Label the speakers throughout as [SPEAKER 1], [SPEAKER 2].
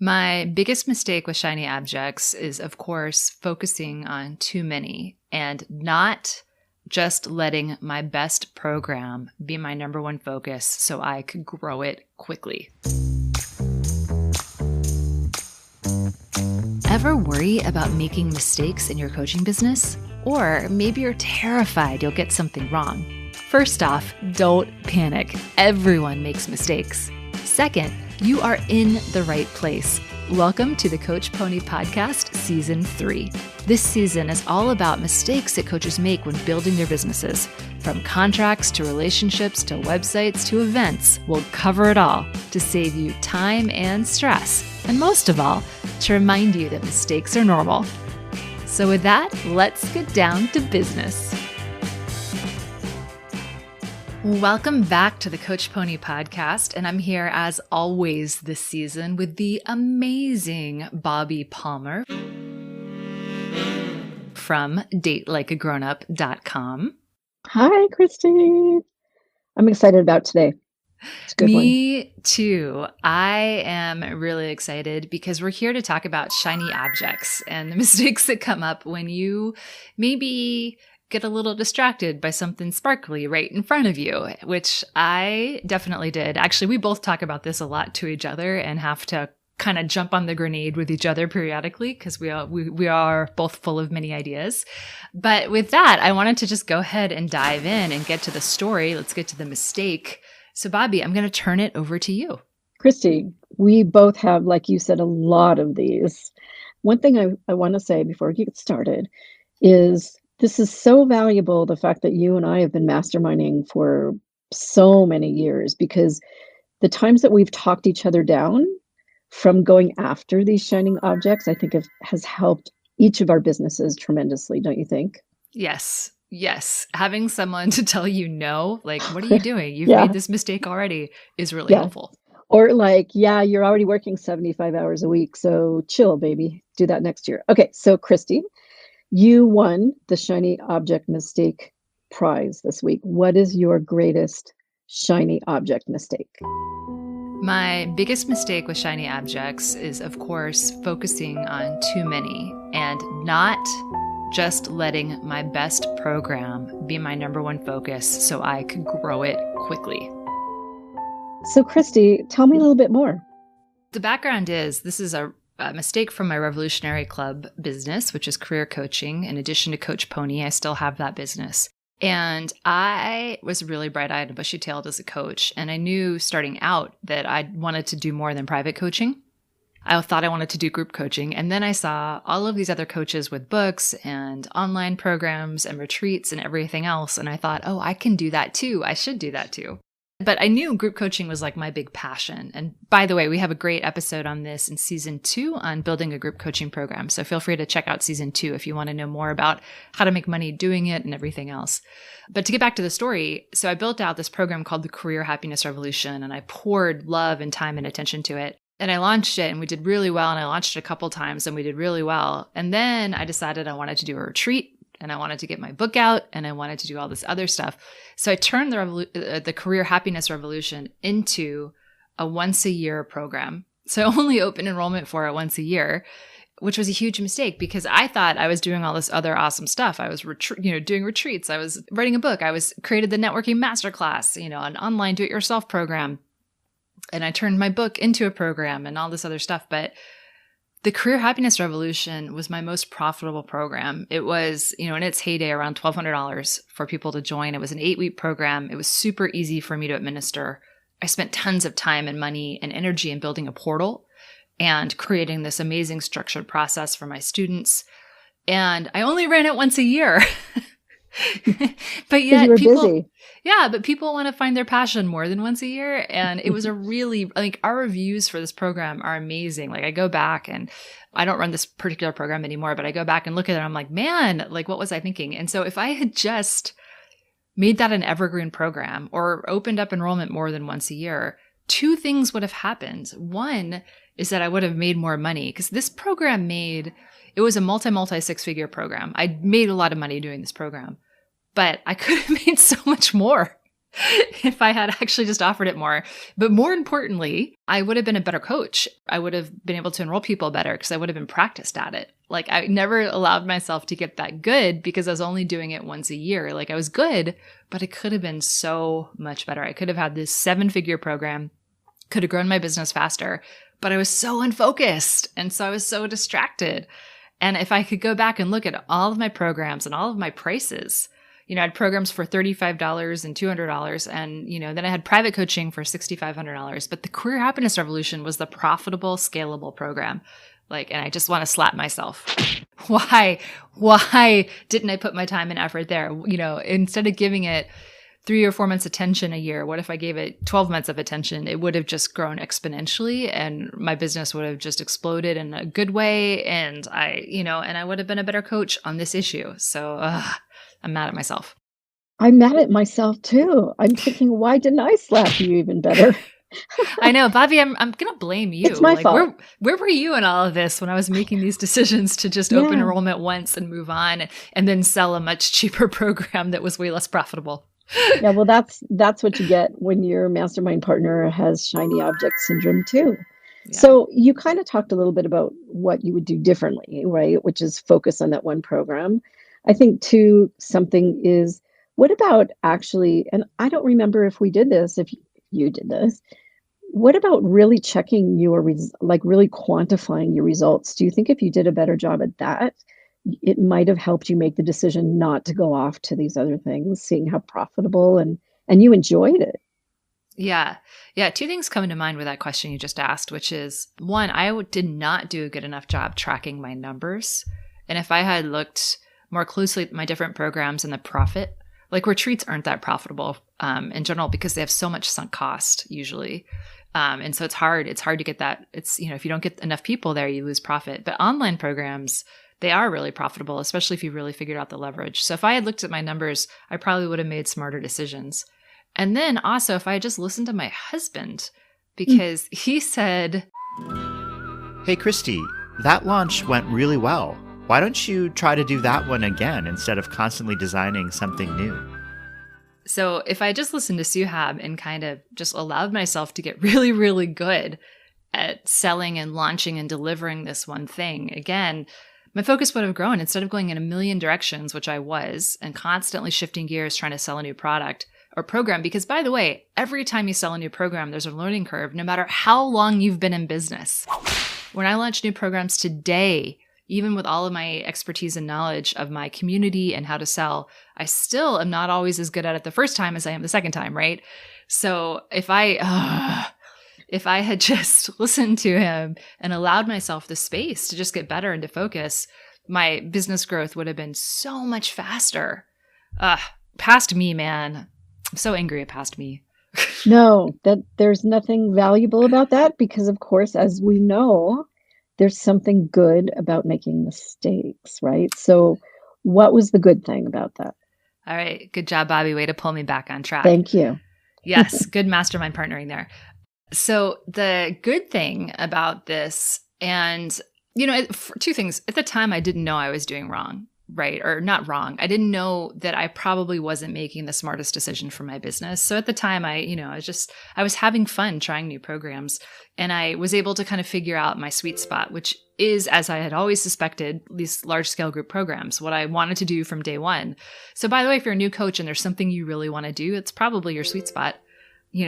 [SPEAKER 1] My biggest mistake with shiny objects is, of course, focusing on too many and not just letting my best program be my number one focus so I could grow it quickly. Ever worry about making mistakes in your coaching business? Or maybe you're terrified you'll get something wrong. First off, don't panic. Everyone makes mistakes. Second, you are in the right place. Welcome to the Coach Pony Podcast, Season 3. This season is all about mistakes that coaches make when building their businesses. From contracts to relationships to websites to events, we'll cover it all to save you time and stress. And most of all, to remind you that mistakes are normal. So with that, let's get down to business. Welcome back to the Coach Pony Podcast, and I'm here as always this season with the amazing Bobbi Palmer from datelikeagrownup.com.
[SPEAKER 2] Hi, Christy. I'm excited about today. It's a good one.
[SPEAKER 1] Me too. I am really excited because we're here to talk about shiny objects and the mistakes that come up when you maybe get a little distracted by something sparkly right in front of you, which I definitely did. Actually, we both talk about this a lot to each other and have to kind of jump on the grenade with each other periodically because we are both full of many ideas. But with that, I wanted to just go ahead and dive in and get to the story. Let's get to the mistake. So Bobbi, I'm going to turn it over to you.
[SPEAKER 2] Christy, we both have, like you said, a lot of these. One thing I want to say before we get started is this is so valuable, the fact that you and I have been masterminding for so many years, because the times that we've talked each other down from going after these shining objects, I think has helped each of our businesses tremendously, don't you think?
[SPEAKER 1] Yes. Having someone to tell you no, like, what are you doing? You've made this mistake already is really helpful.
[SPEAKER 2] Or like, you're already working 75 hours a week, so chill, baby. Do that next year. Okay, so Christy, you won the Shiny Object Mistake Prize this week. What is your greatest shiny object mistake?
[SPEAKER 1] My biggest mistake with shiny objects is, of course, focusing on too many and not just letting my best program be my number one focus so I could grow it quickly.
[SPEAKER 2] So, Christy, tell me a little bit more.
[SPEAKER 1] The background is this is a mistake from my Revolutionary Club business, which is career coaching. In addition to Coach Pony, I still have that business. And I was really bright-eyed and bushy-tailed as a coach. And I knew starting out that I wanted to do more than private coaching. I thought I wanted to do group coaching. And then I saw all of these other coaches with books and online programs and retreats and everything else. And I thought, oh, I can do that too. I should do that too. But I knew group coaching was like my big passion. And by the way, we have a great episode on this in season 2 on building a group coaching program. So feel free to check out season 2 if you want to know more about how to make money doing it and everything else. But to get back to the story, so I built out this program called the Career Happiness Revolution, and I poured love and time and attention to it. And I launched it and we did really well. And I launched it a couple times and we did really well. And then I decided I wanted to do a retreat. And I wanted to get my book out and I wanted to do all this other stuff. So I turned the Career Happiness Revolution into a once-a-year program. So I only opened enrollment for it once a year, which was a huge mistake because I thought I was doing all this other awesome stuff. I was doing retreats. I was writing a book. I created the networking masterclass, an online do-it-yourself program. And I turned my book into a program and all this other stuff. But the Career Happiness Revolution was my most profitable program. It was, in its heyday, around $1,200 for people to join. It was an 8-week program. It was super easy for me to administer. I spent tons of time and money and energy in building a portal and creating this amazing structured process for my students. And I only ran it once a year. But yet
[SPEAKER 2] busy.
[SPEAKER 1] But people want to find their passion more than once a year. And it was our reviews for this program are amazing. Like I go back and I don't run this particular program anymore, but I go back and look at it and I'm like, man, like what was I thinking? And so if I had just made that an evergreen program or opened up enrollment more than once a year, 2 things would have happened. One is that I would have made more money because this program it was a multi 6-figure program. I made a lot of money doing this program, but I could have made so much more if I had actually just offered it more. But more importantly, I would have been a better coach. I would have been able to enroll people better because I would have been practiced at it. Like I never allowed myself to get that good because I was only doing it once a year. Like I was good, but it could have been so much better. I could have had this 7-figure program, could have grown my business faster, but I was so unfocused. And so I was so distracted. And if I could go back and look at all of my programs and all of my prices, I had programs for $35 and $200 and, then I had private coaching for $6,500. But the Career Happiness Revolution was the profitable, scalable program. And I just want to slap myself. Why didn't I put my time and effort there? Instead of giving it 3 or 4 months attention a year, what if I gave it 12 months of attention? It would have just grown exponentially and my business would have just exploded in a good way. And I would have been a better coach on this issue. So I'm mad at myself.
[SPEAKER 2] I'm mad at myself too. I'm thinking, why didn't I slap you even better?
[SPEAKER 1] I know, Bobbi, I'm going to blame you.
[SPEAKER 2] It's my fault.
[SPEAKER 1] Where were you in all of this when I was making these decisions to just open enrollment once and move on and then sell a much cheaper program that was way less profitable?
[SPEAKER 2] Yeah, well, that's what you get when your mastermind partner has shiny object syndrome too. Yeah. So you kind of talked a little bit about what you would do differently, right? Which is focus on that one program. I think too, something is, what about actually, and I don't remember if we did this, if you did this, what about really checking your, really quantifying your results? Do you think if you did a better job at that, it might have helped you make the decision not to go off to these other things, seeing how profitable and you enjoyed it?
[SPEAKER 1] Yeah. 2 things come to mind with that question you just asked, which is 1, I did not do a good enough job tracking my numbers. And if I had looked more closely at my different programs and the profit, retreats aren't that profitable in general because they have so much sunk cost usually. And so it's hard to get that. It's, if you don't get enough people there, you lose profit. But online programs, they are really profitable, especially if you really figured out the leverage. So if I had looked at my numbers, I probably would have made smarter decisions. And then also if I had just listened to my husband, because he said,
[SPEAKER 3] "Hey, Christy, that launch went really well. Why don't you try to do that one again instead of constantly designing something new?"
[SPEAKER 1] So if I just listened to Suhab and kind of just allowed myself to get really, really good at selling and launching and delivering this one thing, again, my focus would have grown. Instead of going in a million directions, which I was, and constantly shifting gears trying to sell a new product or program. Because by the way, every time you sell a new program, there's a learning curve, no matter how long you've been in business. When I launch new programs today, even with all of my expertise and knowledge of my community and how to sell, I still am not always as good at it the first time as I am the second time, right? So if I had just listened to him and allowed myself the space to just get better and to focus, my business growth would have been so much faster. Past me, man. I'm so angry at past me.
[SPEAKER 2] No, that there's nothing valuable about that because, of course, as we know, there's something good about making mistakes, right? So what was the good thing about that?
[SPEAKER 1] All right. Good job, Bobbi. Way to pull me back on track.
[SPEAKER 2] Thank you.
[SPEAKER 1] Yes. Good mastermind partnering there. So the good thing about this, and, 2 things. At the time, I didn't know I was doing wrong, right? Or not wrong. I didn't know that I probably wasn't making the smartest decision for my business. So at the time, I was having fun trying new programs. And I was able to kind of figure out my sweet spot, which is, as I had always suspected, these large scale group programs, what I wanted to do from day one. So by the way, if you're a new coach and there's something you really want to do, it's probably your sweet spot,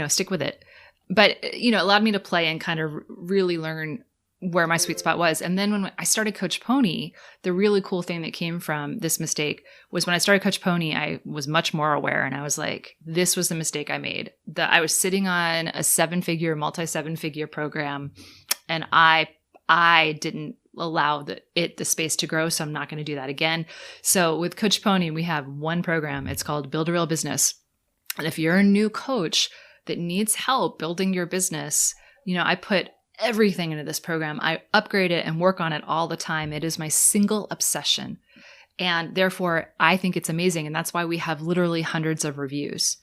[SPEAKER 1] stick with it. But, it allowed me to play and kind of really learn where my sweet spot was. And then when I started Coach Pony, the really cool thing that came from this mistake was when I started Coach Pony, I was much more aware. And I was like, this was the mistake I made. I was sitting on a 7-figure, multi-7-figure program, and I didn't allow the space to grow. So I'm not going to do that again. So with Coach Pony, we have one program. It's called Build a Real Business. And if you're a new coach that needs help building your business, I put everything into this program. I upgrade it and work on it all the time. It is my single obsession. And therefore, I think it's amazing. And that's why we have literally hundreds of reviews.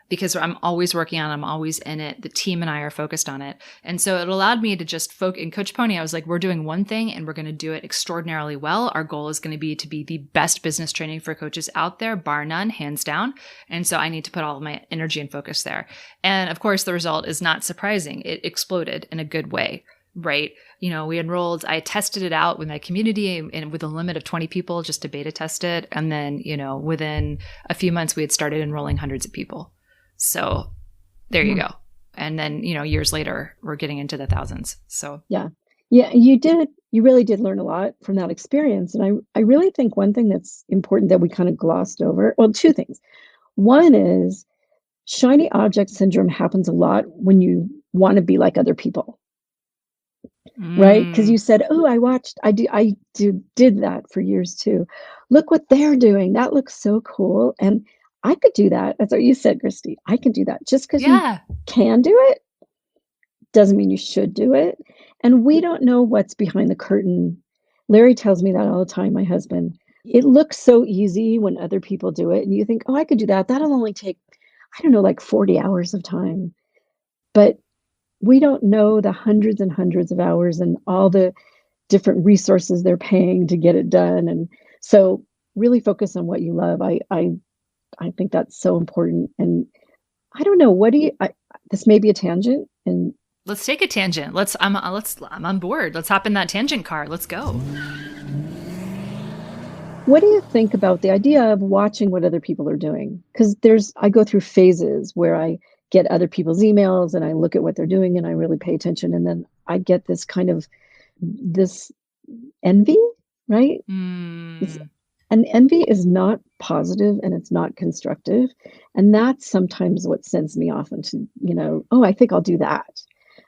[SPEAKER 1] because I'm always working on it. I'm always in it. The team and I are focused on it. And so it allowed me to just focus. In Coach Pony, I was like, we're doing one thing and we're going to do it extraordinarily well. Our goal is going to be the best business training for coaches out there, bar none, hands down. And so I need to put all of my energy and focus there. And of course, the result is not surprising. It exploded in a good way, right? We enrolled, I tested it out with my community and with a limit of 20 people just to beta test it. And then, within a few months, we had started enrolling hundreds of people. So there you go. And then, years later, we're getting into the thousands. So
[SPEAKER 2] yeah, you really did learn a lot from that experience. And I really think one thing that's important that we kind of glossed over, well, two things. One is shiny object syndrome happens a lot when you want to be like other people. Right? Because you said, oh, I did that for years too. Look what they're doing. That looks so cool. And I could do that. That's what you said, Christy. I can do that. Just because you can do it doesn't mean you should do it. And we don't know what's behind the curtain. Larry tells me that all the time, my husband. It looks so easy when other people do it. And you think, oh, I could do that. That'll only take, I don't know, like 40 hours of time. But we don't know the hundreds and hundreds of hours and all the different resources they're paying to get it done. And so really focus on what you love. I think that's so important. And I don't know, this may be a tangent, and
[SPEAKER 1] let's take a tangent. I'm on board. Let's hop in that tangent car. Let's go.
[SPEAKER 2] What do you think about the idea of watching what other people are doing? Because I go through phases where I get other people's emails and I look at what they're doing and I really pay attention. And then I get this kind of this envy, right? And envy is not positive and it's not constructive. And that's sometimes what sends me off into, oh, I think I'll do that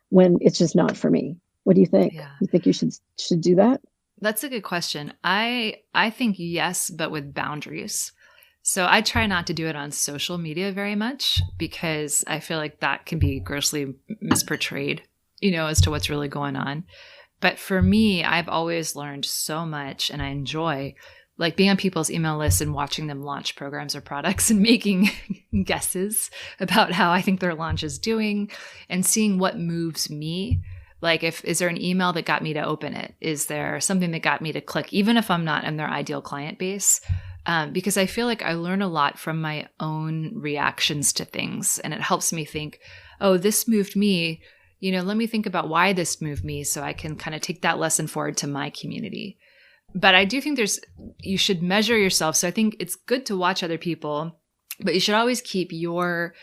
[SPEAKER 2] when it's just not for me. What do you think? Yeah. You think you should do that?
[SPEAKER 1] That's a good question. I think yes, but with boundaries. So I try not to do it on social media very much because I feel like that can be grossly misportrayed, as to what's really going on. But for me, I've always learned so much and I enjoy like being on people's email lists and watching them launch programs or products and making guesses about how I think their launch is doing and seeing what moves me. Like is there an email that got me to open it? Is there something that got me to click, even if I'm not in their ideal client base? Because I feel like I learn a lot from my own reactions to things. And it helps me think, oh, this moved me. Let me think about why this moved me so I can kind of take that lesson forward to my community. But I do think you should measure yourself. So I think it's good to watch other people, but you should always keep your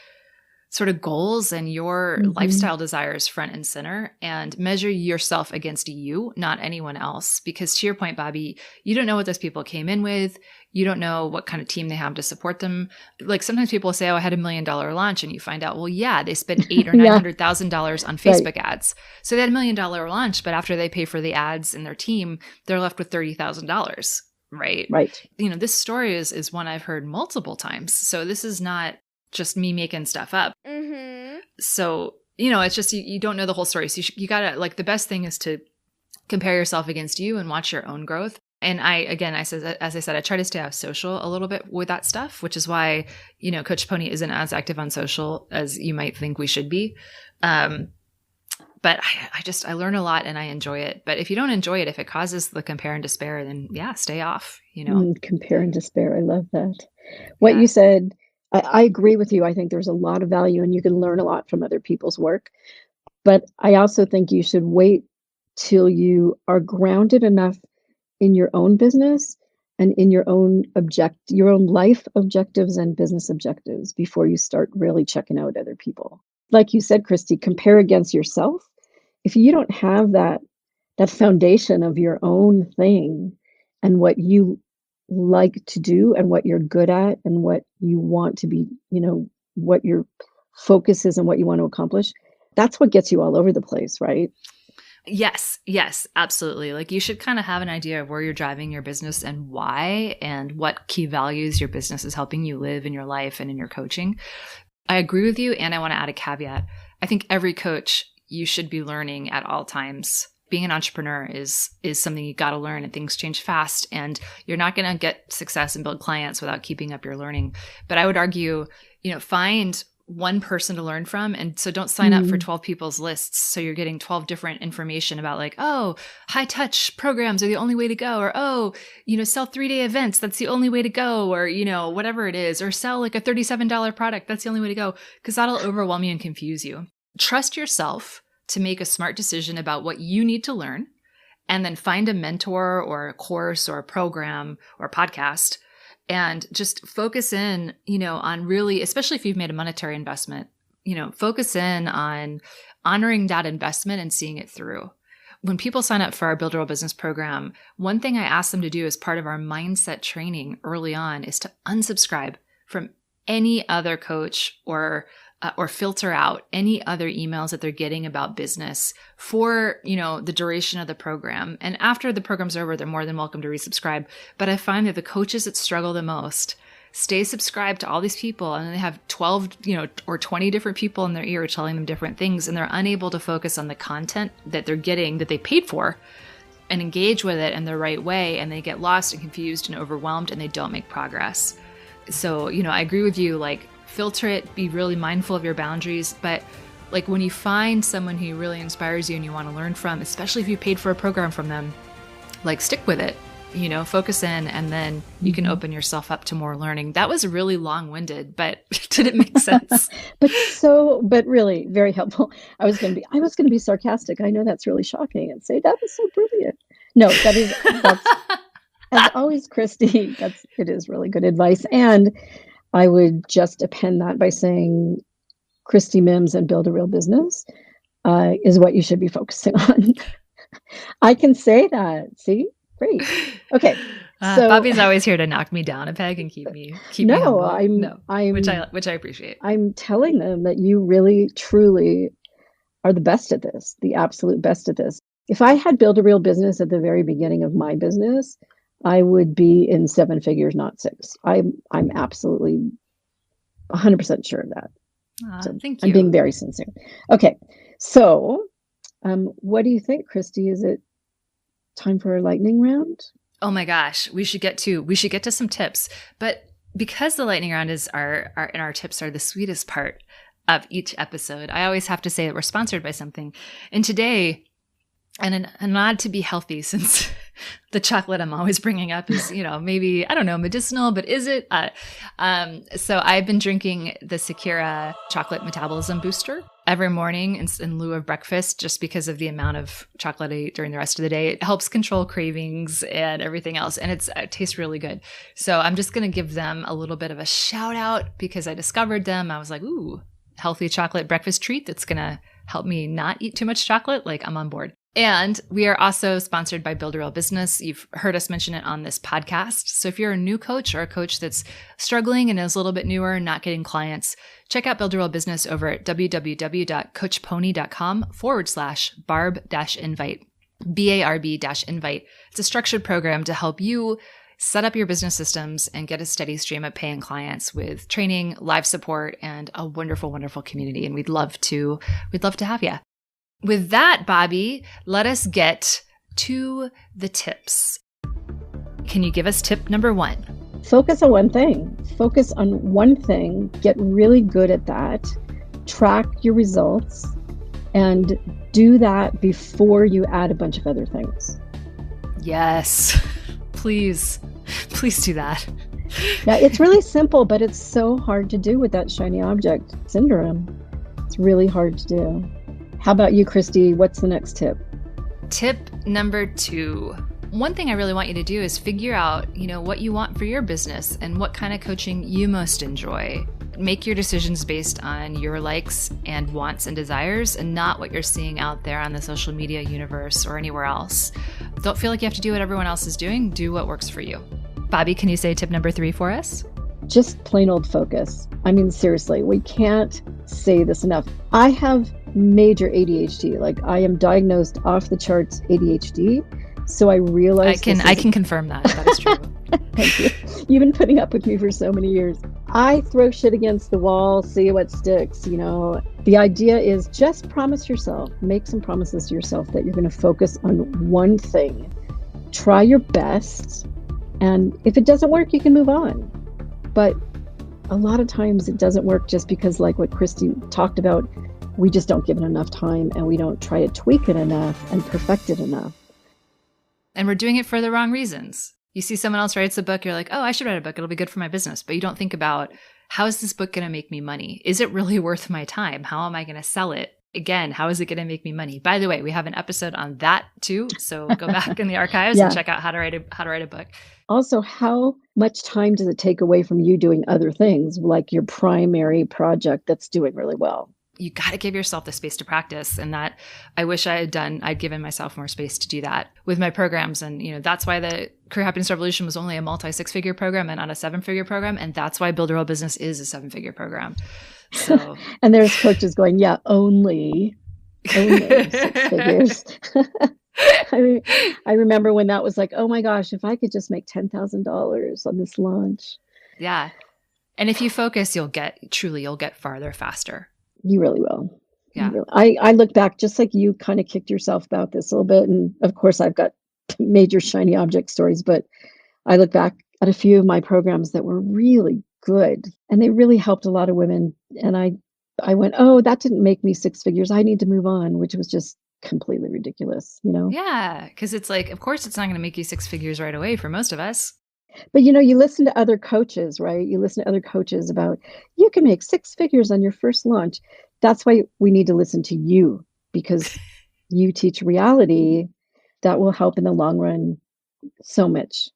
[SPEAKER 1] sort of goals and your lifestyle desires front and center and measure yourself against you, not anyone else. Because to your point, Bobbi, you don't know what those people came in with. You don't know what kind of team they have to support them. Like sometimes people say, oh, I had $1 million launch. And you find out, well, yeah, they spent $800,000 or $900,000 on Facebook ads. So they had $1 million launch, but after they pay for the ads and their team, they're left with $30,000. Right. This story is one I've heard multiple times. So this is not just me making stuff up. So, it's just, you don't know the whole story. So you gotta, like, the best thing is to compare yourself against you and watch your own growth. And as I said, I try to stay off social a little bit with that stuff, which is why, Coach Pony isn't as active on social as you might think we should be. But I learn a lot and I enjoy it. But if you don't enjoy it, if it causes the compare and despair, then stay off,
[SPEAKER 2] Compare and despair. I love that. What you said, I agree with you. I think there's a lot of value and you can learn a lot from other people's work. But I also think you should wait till you are grounded enough in your own business and in your own life objectives and business objectives before you start really checking out other people. Like you said, Christy, compare against yourself. If you don't have that foundation of your own thing and what you like to do and what you're good at and what you want to be, what your focus is and what you want to accomplish, that's what gets you all over the place, right?
[SPEAKER 1] Yes, absolutely. Like you should kind of have an idea of where you're driving your business and why and what key values your business is helping you live in your life and in your coaching. I agree with you. And I want to add a caveat. I think every coach, you should be learning at all times. Being an entrepreneur is something you got to learn, and things change fast, and you're not going to get success and build clients without keeping up your learning. But I would argue, find one person to learn from. And so don't sign up for 12 people's lists. So you're getting 12 different information about like, oh, high touch programs are the only way to go. Or, oh, sell 3-day events. That's the only way to go. Or, whatever it is, or sell like a $37 product. That's the only way to go. Because that'll overwhelm you and confuse you. Trust yourself to make a smart decision about what you need to learn, and then find a mentor or a course or a program or podcast, and just focus in, on really, especially if you've made a monetary investment, focus in on honoring that investment and seeing it through. When people sign up for our Build a Real Business program, one thing I ask them to do as part of our mindset training early on is to unsubscribe from any other coach or filter out any other emails that they're getting about business for, the duration of the program. And after the program's over, they're more than welcome to resubscribe. But I find that the coaches that struggle the most stay subscribed to all these people, and they have 12, or 20 different people in their ear telling them different things, and they're unable to focus on the content that they're getting that they paid for and engage with it in the right way. And they get lost and confused and overwhelmed, and they don't make progress. So, I agree with you, like, filter it, be really mindful of your boundaries. But like when you find someone who really inspires you and you want to learn from, especially if you paid for a program from them, like stick with it, focus in, and then you can open yourself up to more learning. That was really long-winded, but did it make sense?
[SPEAKER 2] but really very helpful. I was going to be sarcastic. I know that's really shocking and say that was so brilliant. No, that's as always, Christy, it is really good advice. And I would just append that by saying Christy Mims and Build a Real Business is what you should be focusing on. I can say that. See? Great. Okay. So
[SPEAKER 1] Bobbi's always here to knock me down a peg and keep me humble. I'm which I appreciate.
[SPEAKER 2] I'm telling them that you really truly are the best at this, the absolute best at this. If I had Build a Real Business at the very beginning of my business, I would be in 7 figures, not 6. I'm absolutely 100% sure of that.
[SPEAKER 1] So thank you.
[SPEAKER 2] I'm being very sincere. Okay. So what do you think, Christy? Is it time for a lightning round?
[SPEAKER 1] Oh my gosh. We should get to some tips, but because the lightning round and our tips are the sweetest part of each episode, I always have to say that we're sponsored by something. And today, and a nod to be healthy, since the chocolate I'm always bringing up is, maybe, I don't know, medicinal, but is it? So I've been drinking the Sakura chocolate metabolism booster every morning in lieu of breakfast, just because of the amount of chocolate I eat during the rest of the day. It helps control cravings and everything else. And it tastes really good. So I'm just going to give them a little bit of a shout out because I discovered them. I was like, ooh, healthy chocolate breakfast treat that's going to help me not eat too much chocolate. Like, I'm on board. And we are also sponsored by Build a Real Business. You've heard us mention it on this podcast. So if you're a new coach or a coach that's struggling and is a little bit newer and not getting clients, check out Build a Real Business over at www.coachpony.com/barb-invite, BARB-invite. It's a structured program to help you set up your business systems and get a steady stream of paying clients with training, live support, and a wonderful, wonderful community. And we'd love to have you. With that, Bobbi, let us get to the tips. Can you give us tip number 1?
[SPEAKER 2] Focus on one thing. Focus on one thing. Get really good at that. Track your results and do that before you add a bunch of other things.
[SPEAKER 1] Yes. Please do that.
[SPEAKER 2] Yeah, it's really simple, but it's so hard to do with that shiny object syndrome. It's really hard to do. How about you, Christy? What's the next tip?
[SPEAKER 1] Tip number 2. One thing I really want you to do is figure out, what you want for your business and what kind of coaching you most enjoy. Make your decisions based on your likes and wants and desires and not what you're seeing out there on the social media universe or anywhere else. Don't feel like you have to do what everyone else is doing. Do what works for you. Bobbi, can you say tip number 3 for us?
[SPEAKER 2] Just plain old focus. I mean, seriously, we can't say this enough. I have major ADHD. Like, I am diagnosed off the charts ADHD. So I realized
[SPEAKER 1] I can confirm that. That is true.
[SPEAKER 2] Thank you. You've been putting up with me for so many years. I throw shit against the wall, see what sticks, The idea is just promise yourself, make some promises to yourself that you're going to focus on one thing. Try your best. And if it doesn't work, you can move on. But a lot of times it doesn't work just because, like what Christy talked about, we just don't give it enough time and we don't try to tweak it enough and perfect it enough.
[SPEAKER 1] And we're doing it for the wrong reasons. You see someone else writes a book, you're like, oh, I should write a book. It'll be good for my business. But you don't think about, how is this book going to make me money? Is it really worth my time? How am I going to sell it? Again, how is it going to make me money? By the way, we have an episode on that too. So go back in the archives and check out how to write a book.
[SPEAKER 2] Also, how much time does it take away from you doing other things, like your primary project that's doing really well?
[SPEAKER 1] You got to give yourself the space to practice. And that I wish I'd given myself more space to do that with my programs. And, that's why the Career Happiness Revolution was only a multi-6-figure program and not a 7-figure program. And that's why Build Your Own Business is a 7-figure program. So,
[SPEAKER 2] and there's coaches going, yeah, only 6 figures. I remember when that was like, oh my gosh, if I could just make $10,000 on this launch.
[SPEAKER 1] Yeah. And if you focus, you'll get farther faster.
[SPEAKER 2] You really will.
[SPEAKER 1] Yeah.
[SPEAKER 2] I look back, just like you kind of kicked yourself about this a little bit. And of course, I've got major shiny object stories, but I look back at a few of my programs that were really good and they really helped a lot of women. And I went, oh, that didn't make me 6 figures. I need to move on, which was just completely ridiculous,
[SPEAKER 1] Yeah. Because it's like, of course, it's not going to make you 6 figures right away for most of us.
[SPEAKER 2] But you listen to other coaches, right? You listen to other coaches about, you can make 6 figures on your first launch. That's why we need to listen to you, because you teach reality that will help in the long run so much.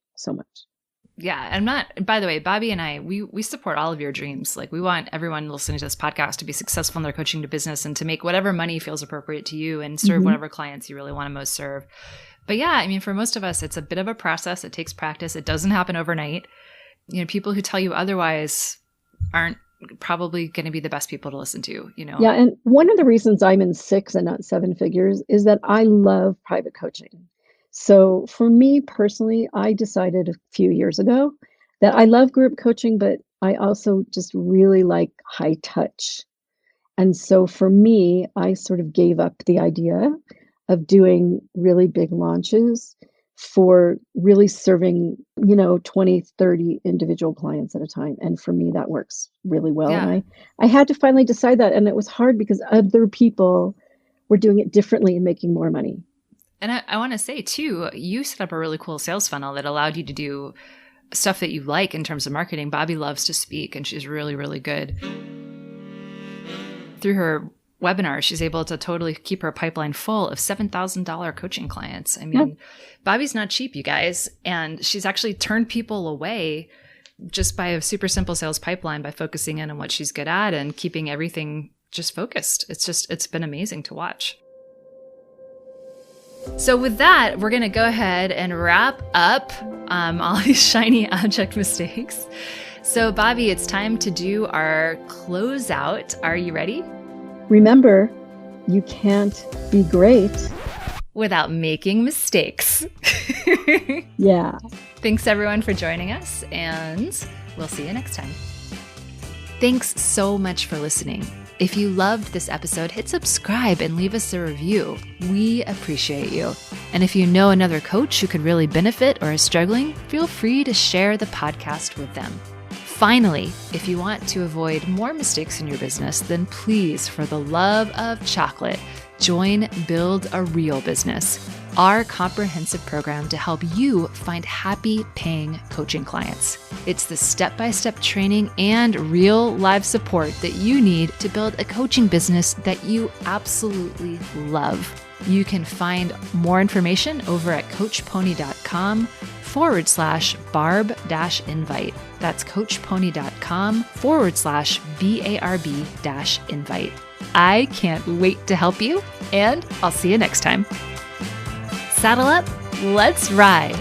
[SPEAKER 1] Yeah. By the way, Bobbi and I, we support all of your dreams. Like, we want everyone listening to this podcast to be successful in their coaching to business and to make whatever money feels appropriate to you and serve whatever clients you really want to most serve. But yeah, for most of us, it's a bit of a process. It takes practice. It doesn't happen overnight. People who tell you otherwise aren't probably going to be the best people to listen to,
[SPEAKER 2] Yeah. And one of the reasons I'm in 6 and not 7 figures is that I love private coaching. So for me personally, I decided a few years ago that I love group coaching, but I also just really like high touch. And so for me, I sort of gave up the idea of doing really big launches for really serving, 20, 30 individual clients at a time. And for me, that works really well.
[SPEAKER 1] Yeah.
[SPEAKER 2] And I had to finally decide that. And it was hard because other people were doing it differently and making more money.
[SPEAKER 1] And I want to say too, you set up a really cool sales funnel that allowed you to do stuff that you like in terms of marketing. Bobbi loves to speak and she's really, really good. Through her webinar, she's able to totally keep her pipeline full of $7,000 coaching clients. Bobbi's not cheap, you guys. And she's actually turned people away just by a super simple sales pipeline by focusing in on what she's good at and keeping everything just focused. It's been amazing to watch. So with that, we're going to go ahead and wrap up all these shiny object mistakes. So Bobbi, it's time to do our closeout. Are you ready?
[SPEAKER 2] Remember, you can't be great
[SPEAKER 1] without making mistakes.
[SPEAKER 2] Yeah.
[SPEAKER 1] Thanks everyone for joining us, and we'll see you next time. Thanks so much for listening. If you loved this episode, hit subscribe and leave us a review. We appreciate you. And if you know another coach who could really benefit or is struggling, feel free to share the podcast with them. Finally, if you want to avoid more mistakes in your business, then please, for the love of chocolate, join Build a Real Business, our comprehensive program to help you find happy paying coaching clients. It's the step-by-step training and real live support that you need to build a coaching business that you absolutely love. You can find more information over at coachpony.com/barb-invite. That's coachpony.com/barb-invite. I can't wait to help you, and I'll see you next time. Saddle up, let's ride.